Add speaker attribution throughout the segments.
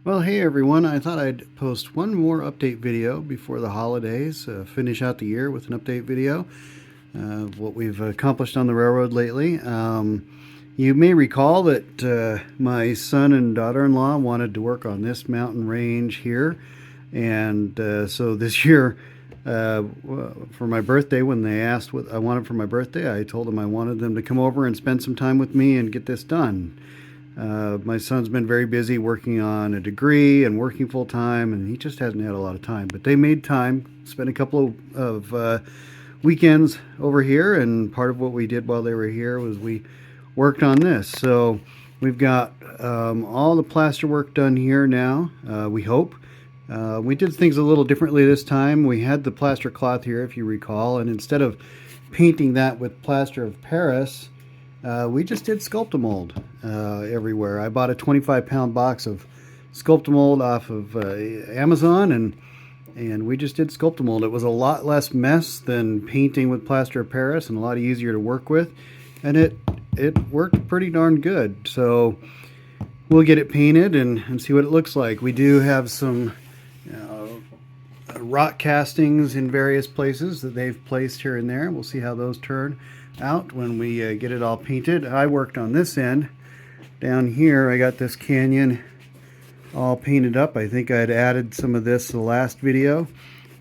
Speaker 1: Well, hey everyone, I thought I'd post one more update video before the holidays, finish out the year with an update video of what we've accomplished on the railroad lately. You may recall that my son and daughter-in-law wanted to work on this mountain range here, and so this year, for my birthday, when they asked what I wanted for my birthday, I told them I wanted them to come over and spend some time with me and get this done. My son's been very busy working on a degree and working full time, and he just hasn't had a lot of time. But they made time, spent a couple of weekends over here, and part of what we did while they were here was we worked on this. So we've got all the plaster work done here now, we hope. We did things a little differently this time. We had the plaster cloth here, if you recall, and instead of painting that with plaster of Paris, we just did Sculptamold everywhere. I bought a 25-pound box of Sculptamold off of Amazon, and we just did Sculptamold. It was a lot less mess than painting with plaster of Paris and a lot easier to work with, and it worked pretty darn good. So we'll get it painted and see what it looks like. We do have some rock castings in various places that they've placed here and there. We'll see how those turn out when we get it all painted. I worked on this end. Down here I got this canyon all painted up. I think I'd added some of this the last video.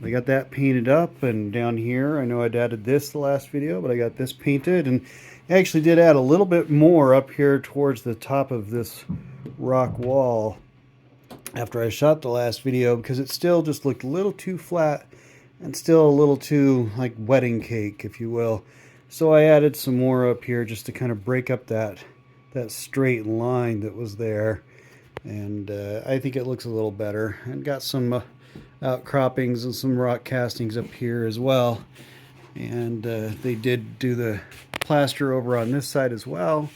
Speaker 1: I got that painted up, and down here I know I'd added this the last video, but I got this painted, and I actually did add a little bit more up here towards the top of this rock wall after I shot the last video, because it still just looked a little too flat and still a little too like wedding cake, if you will. So I added some more up here just to kind of break up that straight line that was there, and I think it looks a little better. And got some outcroppings and some rock castings up here as well, and they did do the plaster over on this side as well,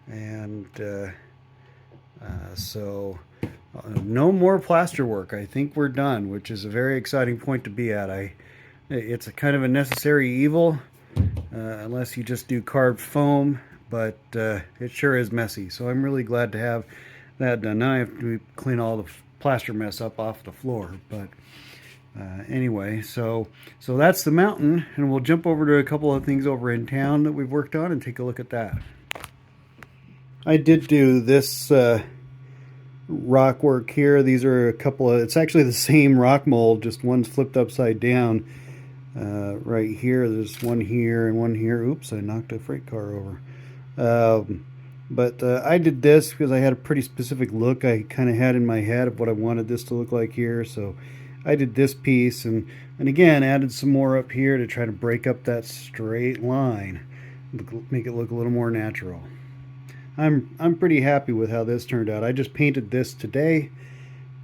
Speaker 1: and so no more plaster work. I think we're done, which is a very exciting point to be at. It's a kind of a necessary evil, unless you just do carved foam, but it sure is messy. So I'm really glad to have that done. Now I have to clean all the plaster mess up off the floor. But anyway, so that's the mountain, and we'll jump over to a couple of things over in town that we've worked on and take a look at that. I did do this rock work here. These are a couple of, it's actually the same rock mold, just one's flipped upside down. Right here, there's one here and one here. Oops, I knocked a freight car over. But I did this because I had a pretty specific look I kind of had in my head of what I wanted this to look like here. So I did this piece, and again added some more up here to try to break up that straight line, make it look a little more natural. I'm pretty happy with how this turned out. I just painted this today,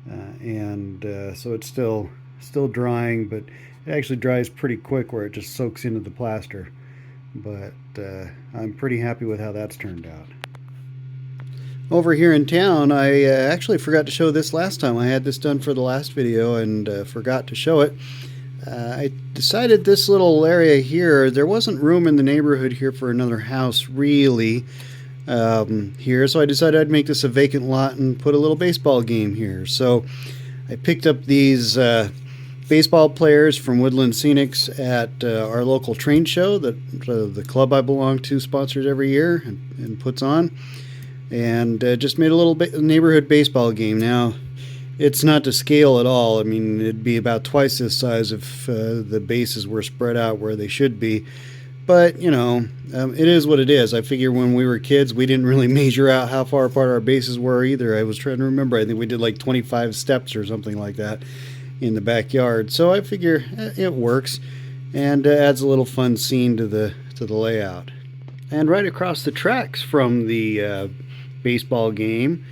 Speaker 1: and so it's still drying, but it actually dries pretty quick where it just soaks into the plaster. But I'm pretty happy with how that's turned out. Over here in town, I actually forgot to show this last time. I had this done for the last video and forgot to show it. I decided this little area here, there wasn't room in the neighborhood here for another house really here, so I decided I'd make this a vacant lot and put a little baseball game here. So I picked up these baseball players from Woodland Scenics at our local train show that the club I belong to sponsors every year and puts on, and just made a little neighborhood baseball game. Now, it's not to scale at all. I mean, it'd be about twice this size if the bases were spread out where they should be. But, you know, it is what it is. I figure when we were kids, we didn't really measure out how far apart our bases were either. I was trying to remember. I think we did like 25 steps or something like that in the backyard. So I figure it works and adds a little fun scene to the layout. And right across the tracks from the baseball game,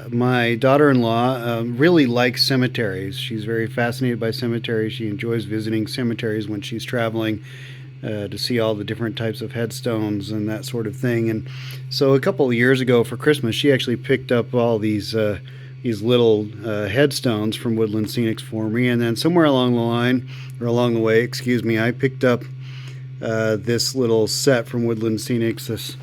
Speaker 1: my daughter-in-law really likes cemeteries. She's very fascinated by cemeteries. She enjoys visiting cemeteries when she's traveling to see all the different types of headstones and that sort of thing. And so a couple of years ago for Christmas, she actually picked up all these little headstones from Woodland Scenics for me. And then somewhere along the way, excuse me, I picked up this little set from Woodland Scenics,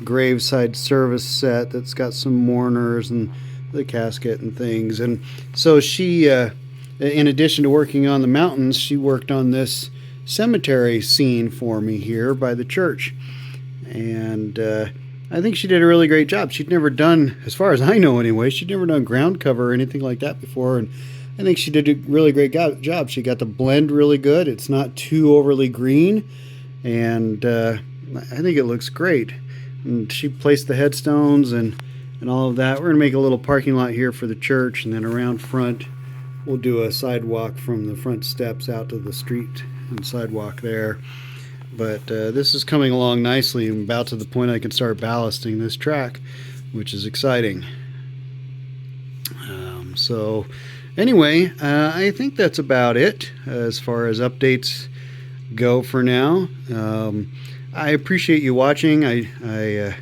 Speaker 1: graveside service set that's got some mourners and the casket and things. And so she, in addition to working on the mountains, she worked on this cemetery scene for me here by the church. And I think she did a really great job. She'd never done, as far as I know anyway, she'd never done ground cover or anything like that before. And I think she did a really great job. She got the blend really good. It's not too overly green. And I think it looks great. And she placed the headstones and all of that. We're going to make a little parking lot here for the church, and then around front we'll do a sidewalk from the front steps out to the street and sidewalk there. But this is coming along nicely. I'm about to the point I can start ballasting this track, which is exciting. So anyway, I think that's about it as far as updates go for now. I appreciate you watching. I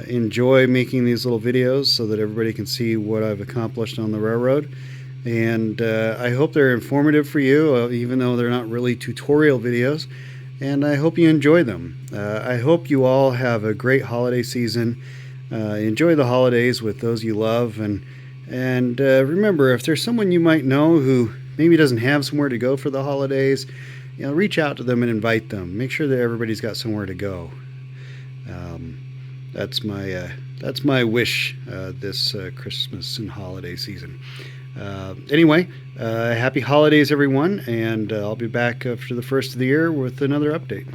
Speaker 1: enjoy making these little videos so that everybody can see what I've accomplished on the railroad. And I hope they're informative for you, even though they're not really tutorial videos. And I hope you enjoy them. I hope you all have a great holiday season. Enjoy the holidays with those you love. And remember, if there's someone you might know who maybe doesn't have somewhere to go for the holidays, reach out to them and invite them. Make sure that everybody's got somewhere to go. That's my wish this Christmas and holiday season. Anyway, happy holidays, everyone, and I'll be back after the first of the year with another update.